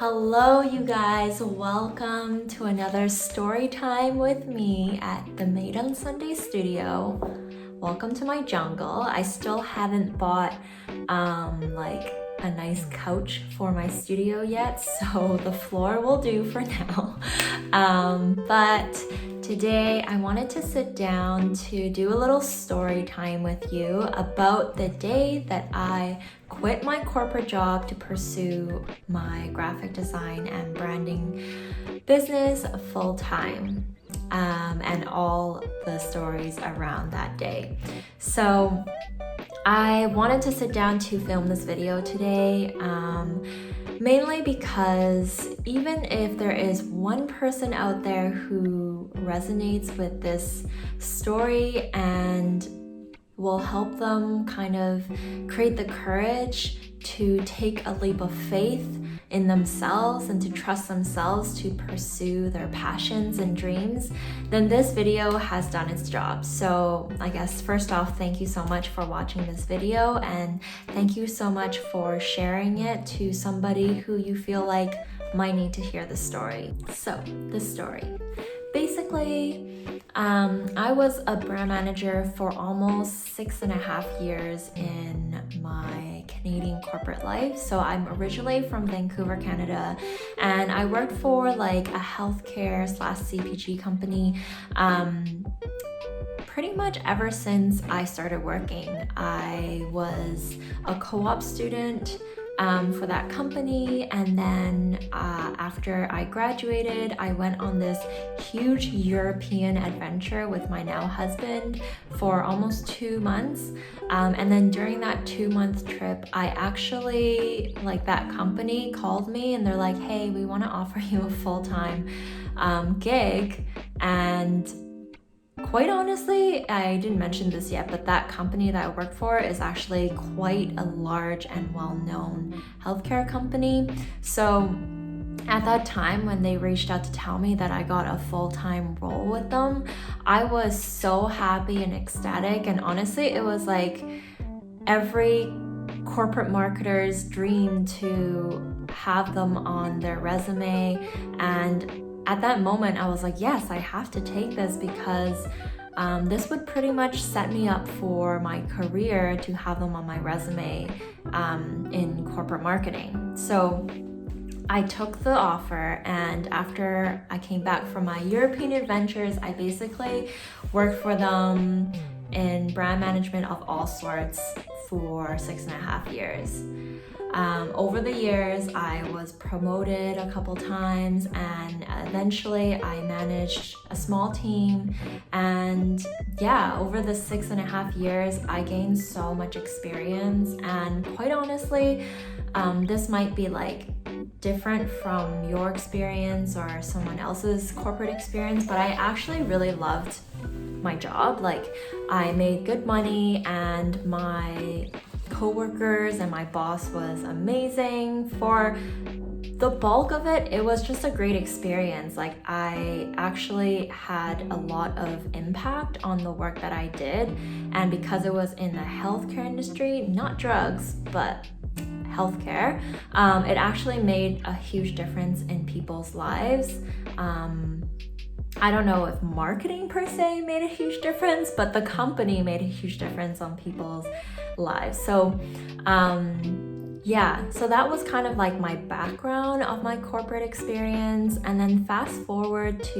Hello, you guys. Welcome to another story time with me at the Made on Sunday studio. Welcome to my jungle. I still haven't bought like a nice couch for my studio yet, so the floor will do for now. But today I wanted to sit down to do a little story time with you about the day that I quit my corporate job to pursue my graphic design and branding business full time, and all the stories around that day. So I wanted to sit down to film this video today, mainly because even if there is one person out there who resonates with this story and will help them kind of create the courage to take a leap of faith in themselves and to trust themselves to pursue their passions and dreams, then this video has done its job. So I guess first off, thank you so much for watching this video, and thank you so much for sharing it to somebody who you feel like might need to hear the story. So the story. Basically, I was a brand manager for almost 6.5 years in my Canadian corporate life. So I'm originally from Vancouver, Canada, and I worked for like a healthcare / CPG company pretty much ever since I started working. I was a co-op student for that company, and then after I graduated, I went on this huge European adventure with my now husband for almost 2 months, and then during that 2-month trip, I actually, like, that company called me and they're like, hey, we want to offer you a full-time gig. And quite honestly, I didn't mention this yet, but that company that I work for is actually quite a large and well-known healthcare company. So at that time, when they reached out to tell me that I got a full-time role with them, I was so happy and ecstatic. And honestly, it was like every corporate marketer's dream to have them on their resume. And at that moment, I was like, yes, I have to take this because this would pretty much set me up for my career to have them on my resume in corporate marketing. So I took the offer, and after I came back from my European adventures, I basically worked for them in brand management of all sorts for 6.5 years. Over the years, I was promoted a couple times, and eventually I managed a small team. And yeah, over the 6.5 years, I gained so much experience. And quite honestly, this might be like different from your experience or someone else's corporate experience, but I actually really loved my job. Like, I made good money, and my co-workers and my boss was amazing. For the bulk of it, it was just a great experience. Like, I actually had a lot of impact on the work that I did, and because it was in the healthcare industry, not drugs, but healthcare, it actually made a huge difference in people's lives. I don't know if marketing per se made a huge difference, but the company made a huge difference on people's lives. So yeah, so that was kind of like my background of my corporate experience. And then fast forward to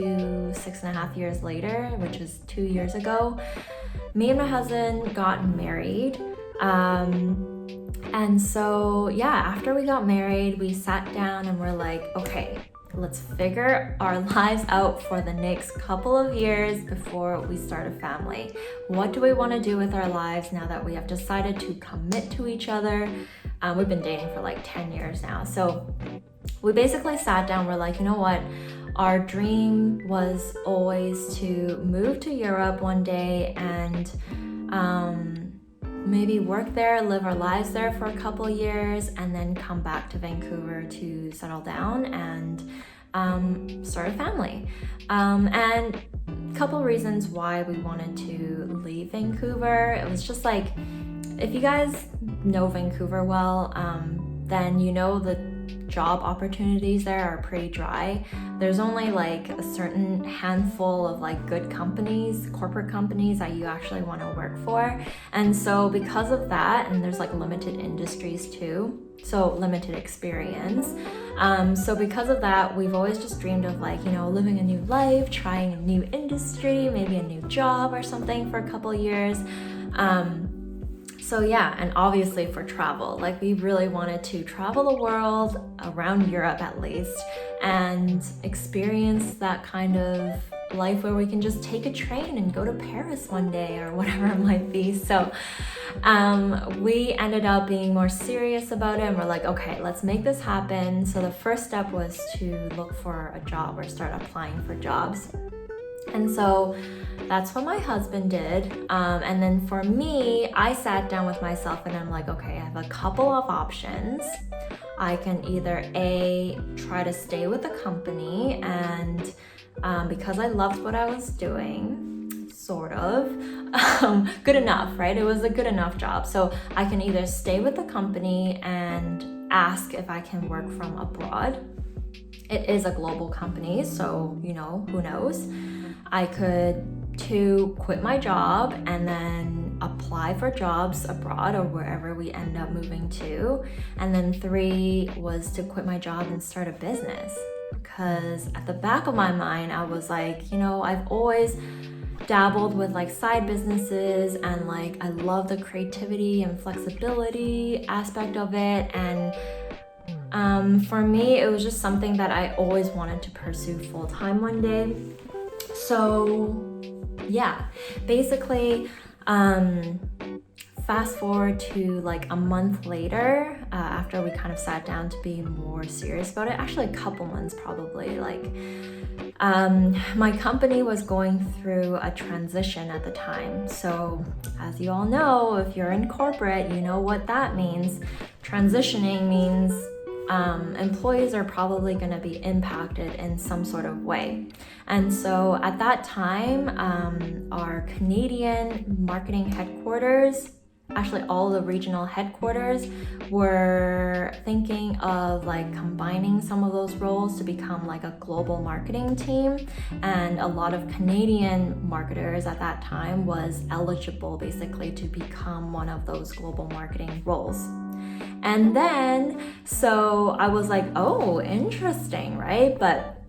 6.5 years later, which is 2 years ago, me and my husband got married. And so yeah, after we got married, we sat down and we're like, okay, let's figure our lives out for the next couple of years before we start a family. What do we want to do with our lives now that we have decided to commit to each other? We've been dating for like 10 years now. So we basically sat down, we're like, you know what? Our dream was always to move to Europe one day and maybe work there, live our lives there for a couple years, and then come back to Vancouver to settle down and start a family. And a couple reasons why we wanted to leave Vancouver. It was just like, if you guys know Vancouver well, then you know the job opportunities there are pretty dry. There's only like a certain handful of like good companies, corporate companies that you actually want to work for. And so because of that, and there's like limited industries too, so limited experience. So because of that, we've always just dreamed of like, living a new life, trying a new industry, maybe a new job or something for a couple years. So yeah, and obviously for travel, like we really wanted to travel the world, around Europe at least, and experience that kind of life where we can just take a train and go to Paris one day or whatever it might be. So we ended up being more serious about it, and we're like, okay, let's make this happen. So the first step was to look for a job or start applying for jobs. And so that's what my husband did. And then for me, I sat down with myself and I'm like, okay, I have a couple of options. I can either A, try to stay with the company, and because I loved what I was doing, sort of, good enough, right? It was a good enough job. So I can either stay with the company and ask if I can work from abroad. It is a global company, so, who knows? I could, 2, quit my job and then apply for jobs abroad or wherever we end up moving to. And then 3 was to quit my job and start a business. Because at the back of my mind, I was like, I've always dabbled with like side businesses, and like I love the creativity and flexibility aspect of it. And for me, it was just something that I always wanted to pursue full-time one day. So yeah, basically, fast forward to like a month later, after we kind of sat down to be more serious about it, actually a couple months probably, my company was going through a transition at the time. So as you all know, if you're in corporate, you know what that means. Transitioning means employees are probably going to be impacted in some sort of way. And so at that time, our Canadian marketing headquarters, actually all the regional headquarters, were thinking of like combining some of those roles to become like a global marketing team. And a lot of Canadian marketers at that time was eligible basically to become one of those global marketing roles. And then, so I was like, oh, interesting, right? But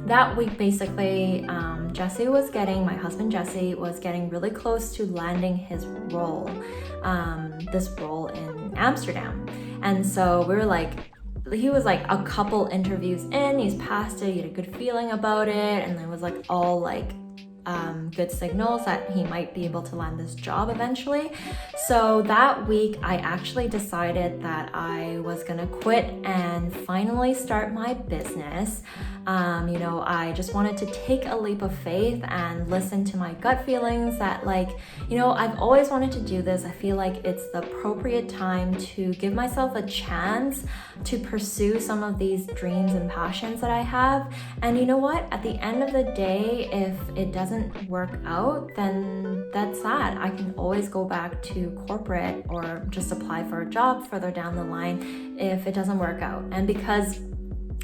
that week, basically, my husband Jesse was getting really close to landing his role, this role in Amsterdam. And so we were like, he was like a couple interviews in, he's passed it, he had a good feeling about it, and it was like all like good signals that he might be able to land this job eventually. So that week, I actually decided that I was gonna quit and finally start my business. I just wanted to take a leap of faith and listen to my gut feelings that I've always wanted to do this. I feel like it's the appropriate time to give myself a chance to pursue some of these dreams and passions that I have. And you know what? At the end of the day, if it doesn't work out, then that's sad. I can always go back to corporate or just apply for a job further down the line if it doesn't work out. And because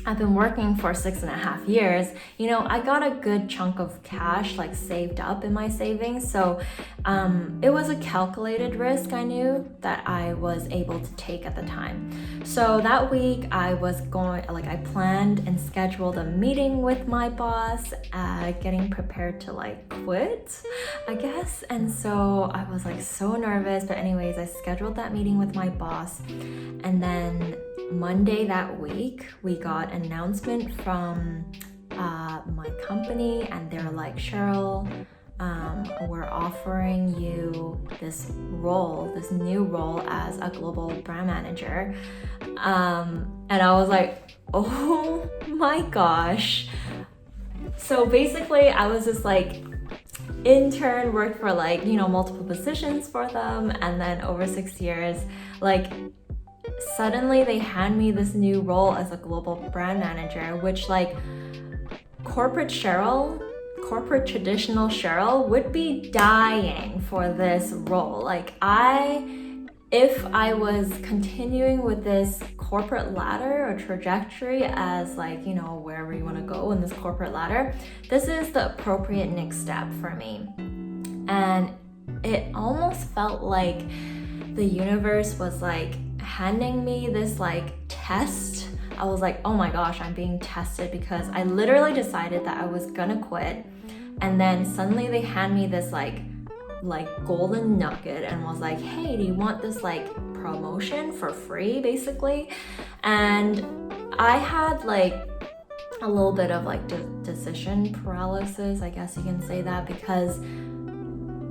I've been working for 6.5 years, I got a good chunk of cash saved up in my savings. So it was a calculated risk I knew that I was able to take at the time. So that week I was I planned and scheduled a meeting with my boss, getting prepared to quit, I guess. And so I was so nervous, but anyways, I scheduled that meeting with my boss. And then Monday that week, we got an announcement from my company, and they're like, Cheryl, we're offering you this new role as a global brand manager. And I was like, oh my gosh. So basically I was just intern, worked for multiple positions for them, and then over 6 years, suddenly they hand me this new role as a global brand manager, which corporate traditional Cheryl would be dying for this role. if I was continuing with this corporate ladder or trajectory as like, you know, wherever you want to go in this corporate ladder, this is the appropriate next step for me. And it almost felt like the universe was like handing me this like test. I was like, oh my gosh, I'm being tested, because I literally decided that I was gonna quit, and then suddenly they hand me this like golden nugget and was like, hey, do you want this like promotion for free, basically? And I had like a little bit of like decision paralysis, I guess you can say that, because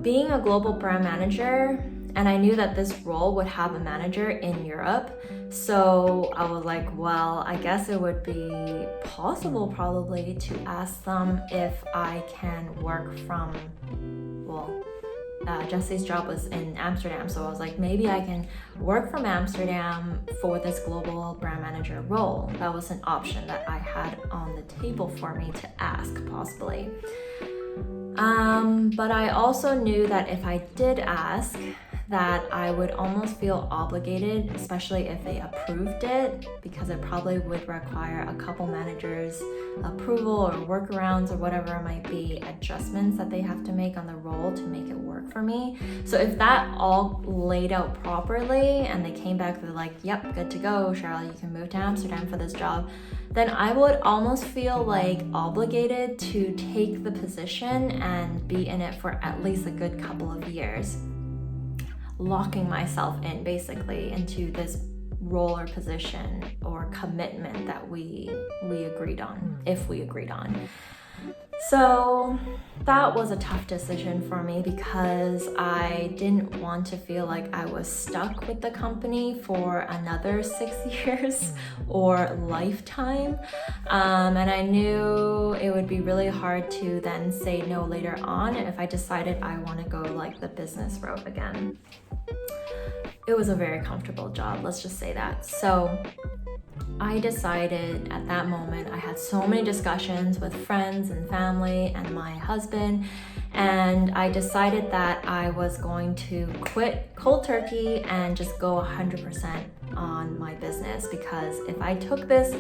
being a global brand manager, and I knew that this role would have a manager in Europe, so I was like, well, I guess it would be possible probably to ask them if I can work from, Jesse's job was in Amsterdam, so I was like, maybe I can work from Amsterdam for this global brand manager role. That was an option that I had on the table for me to ask, possibly. But I also knew that if I did ask, that I would almost feel obligated, especially if they approved it, because it probably would require a couple managers' approval or workarounds or whatever it might be, adjustments that they have to make on the role to make it work for me. So if that all laid out properly and they came back, they're like, yep, good to go, Cheryl, you can move to Amsterdam for this job, then I would almost feel like obligated to take the position and be in it for at least a good couple of years, locking myself in basically into this role or position or commitment that we agreed on, if we agreed on. So that was a tough decision for me, because I didn't want to feel like I was stuck with the company for another 6 years or lifetime. And I knew it would be really hard to then say no later on if I decided I want to go like the business route again. It was a very comfortable job, let's just say that. So I decided at that moment, I had so many discussions with friends and family and my husband, and I decided that I was going to quit cold turkey and just go 100% on my business, because if I took this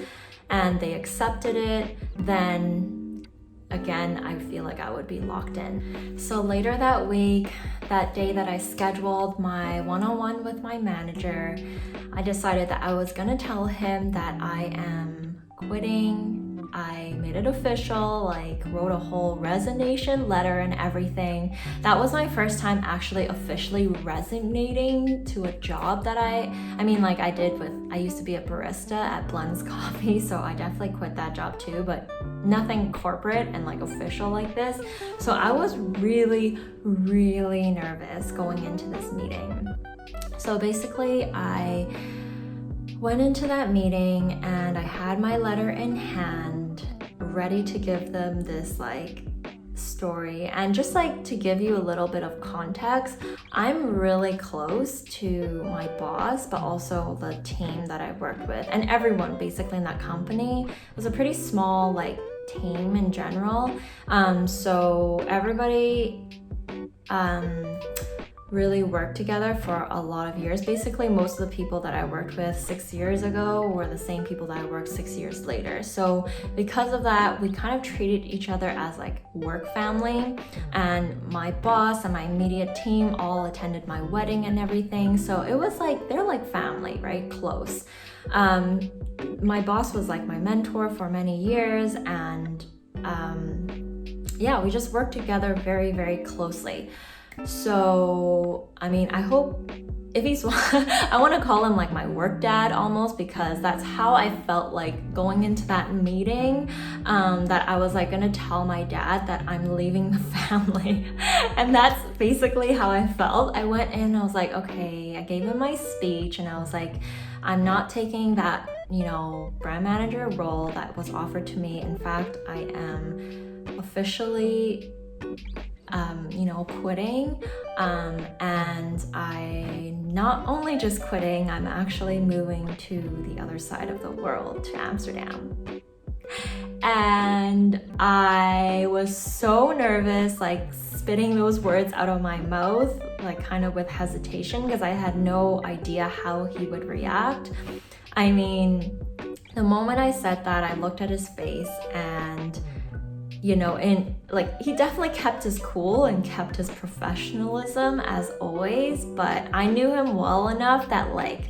and they accepted it, then again, I feel like I would be locked in. So later that week, that day that I scheduled my one-on-one with my manager, I decided that I was gonna tell him that I am quitting. I made it official, like wrote a whole resignation letter and everything. That was my first time actually officially resignating to a job that I used to be a barista at Blend's Coffee, so I definitely quit that job too, but nothing corporate and like official like this. So I was really, really nervous going into this meeting. So basically I went into that meeting and I had my letter in hand, ready to give them this like story. And just like to give you a little bit of context, I'm really close to my boss, but also the team that I worked with, and everyone basically in that company. It was a pretty small like team in general. So everybody really worked together for a lot of years. Basically, most of the people that I worked with 6 years ago were the same people that I worked 6 years later. So because of that, we kind of treated each other as like work family, and my boss and my immediate team all attended my wedding and everything. So it was like, they're like family, right? Close. My boss was like my mentor for many years, and we just worked together very, very closely. So, I mean, I hope if he's, I want to call him like my work dad almost, because that's how I felt like going into that meeting, that I was like gonna tell my dad that I'm leaving the family. And that's basically how I felt. I went in, I was like, okay, I gave him my speech and I was like, I'm not taking that, brand manager role that was offered to me. In fact, I am officially quitting, and I not only just quitting, I'm actually moving to the other side of the world, to Amsterdam. And I was so nervous, like spitting those words out of my mouth, like kind of with hesitation, because I had no idea how he would react. I mean, the moment I said that, I looked at his face and, and like he definitely kept his cool and kept his professionalism as always, but I knew him well enough that like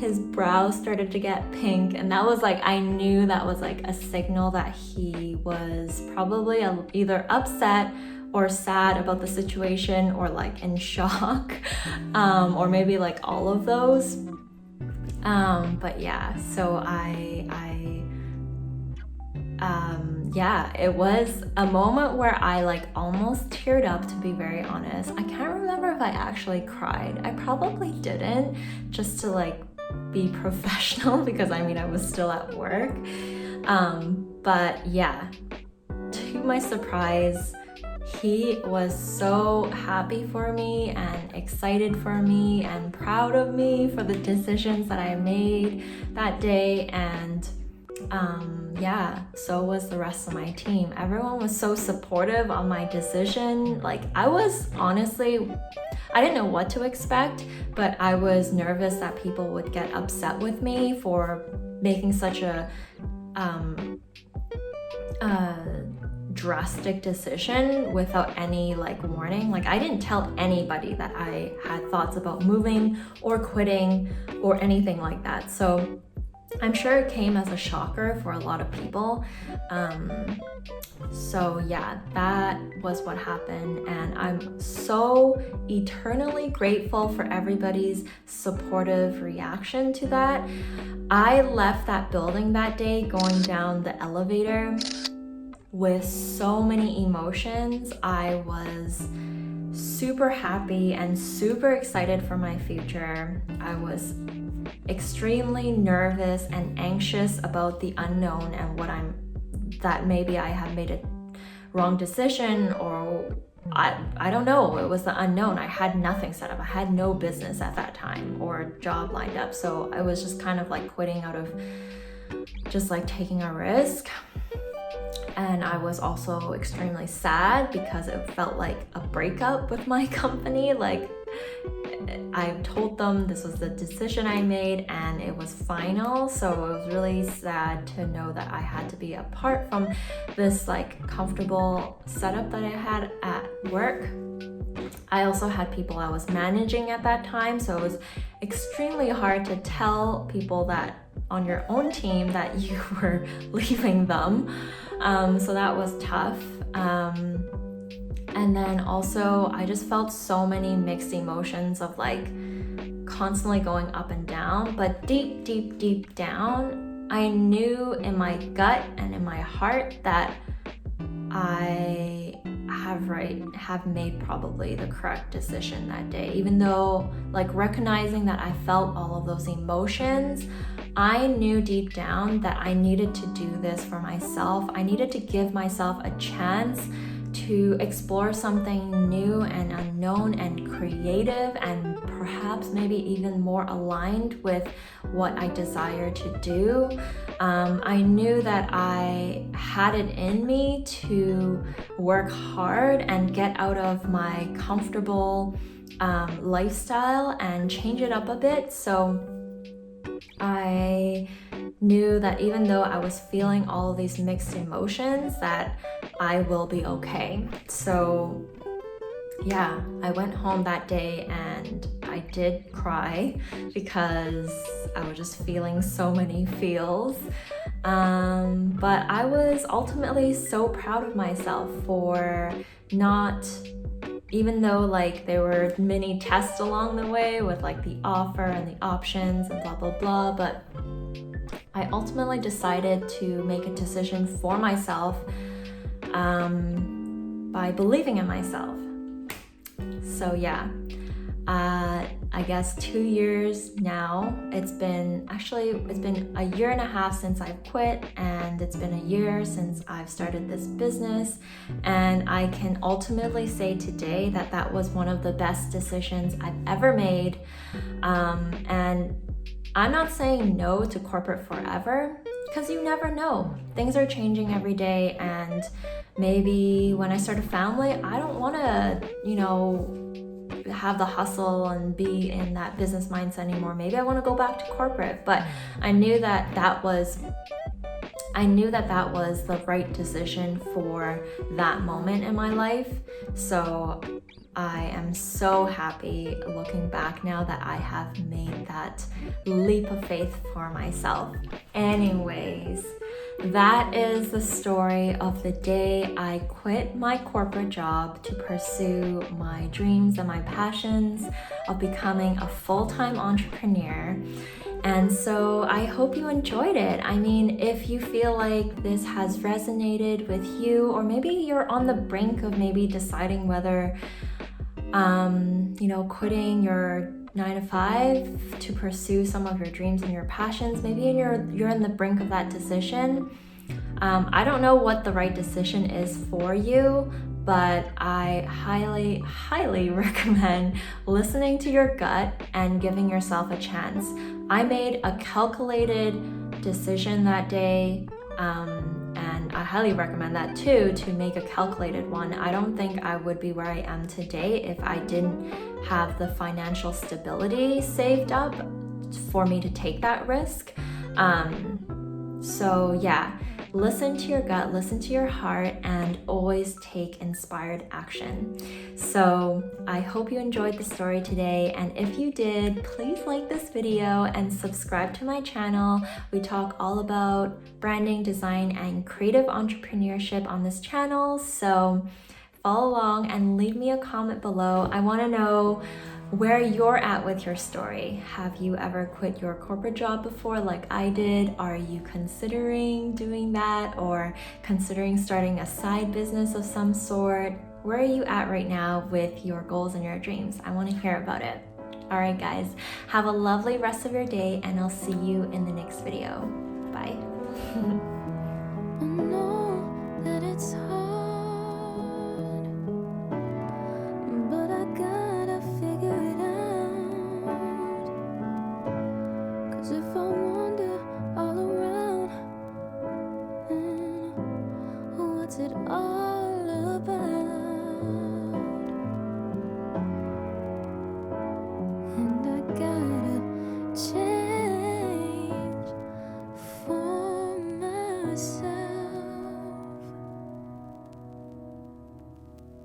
his brow started to get pink, and that was like, I knew that was like a signal that he was probably either upset or sad about the situation, or like in shock, or maybe like all of those. But yeah, so it was a moment where I like almost teared up, to be very honest. I can't remember if I actually cried. I probably didn't, just to like be professional, because I mean I was still at work. But yeah, to my surprise, he was so happy for me and excited for me and proud of me for the decisions that I made that day. And so was the rest of my team. Everyone was so supportive of my decision. Like I was honestly, I didn't know what to expect, but I was nervous that people would get upset with me for making such a drastic decision without any like warning. Like I didn't tell anybody that I had thoughts about moving or quitting or anything like that. So I'm sure it came as a shocker for a lot of people. So yeah, that was what happened, and I'm so eternally grateful for everybody's supportive reaction to that. I left that building that day going down the elevator with so many emotions. I was super happy and super excited for my future. I was extremely nervous and anxious about the unknown and that maybe I had made a wrong decision, or I don't know, it was the unknown. I had nothing set up. I had no business at that time or job lined up. So I was just kind of like quitting out of just like taking a risk. And I was also extremely sad because it felt like a breakup with my company. Like I told them this was the decision I made and it was final. So it was really sad to know that I had to be apart from this like comfortable setup that I had at work. I also had people I was managing at that time, so it was extremely hard to tell people that on your own team that you were leaving them. So that was tough. And then also I just felt so many mixed emotions of like constantly going up and down, but deep down, I knew in my gut and in my heart that I have made probably the correct decision that day. Even though like recognizing that I felt all of those emotions, I knew deep down that I needed to do this for myself. I needed to give myself a chance to explore something new and unknown and creative, and perhaps maybe even more aligned with what I desire to do. I knew that I had it in me to work hard and get out of my comfortable lifestyle and change it up a bit. So I knew that even though I was feeling all of these mixed emotions, that I will be okay. So yeah, I went home that day and I did cry because I was just feeling so many feels. But I was ultimately so proud of myself for not, even though like there were many tests along the way with like the offer and the options and blah, blah, blah, but I ultimately decided to make a decision for myself by believing in myself. So yeah, I guess 2 years now. It's been a year and a half since I've quit, and it's been a year since I've started this business. And I can ultimately say today that that was one of the best decisions I've ever made. And I'm not saying no to corporate forever. because you never know. Things are changing every day, and maybe when I start a family, I don't want to, have the hustle and be in that business mindset anymore. Maybe I want to go back to corporate, but I knew that was the right decision for that moment in my life. So I am so happy looking back now that I have made that leap of faith for myself. Anyways, that is the story of the day I quit my corporate job to pursue my dreams and my passions of becoming a full-time entrepreneur. And so I hope you enjoyed it. I mean, if you feel like this has resonated with you, or maybe you're on the brink of maybe deciding whether quitting your 9 to 5 to pursue some of your dreams and your passions, maybe you're in the brink of that decision. I don't know what the right decision is for you, but I highly, highly recommend listening to your gut and giving yourself a chance. I made a calculated decision that day, and I highly recommend that too, to make a calculated one. I don't think I would be where I am today if I didn't have the financial stability saved up for me to take that risk. So yeah, listen to your gut, listen to your heart, and always take inspired action. So I hope you enjoyed the story today, and if you did, please like this video and subscribe to my channel. We talk all about branding, design, and creative entrepreneurship on this channel, so follow along and leave me a comment below. I want to know where you're at with your story. Have you ever quit your corporate job before like I did? Are you considering doing that, or considering starting a side business of some sort? Where are you at right now with your goals and your dreams? I want to hear about it. All right, guys, have a lovely rest of your day, and I'll see you in the next video. Bye. I know that it's hard, but I gotta figure it out. 'Cause if I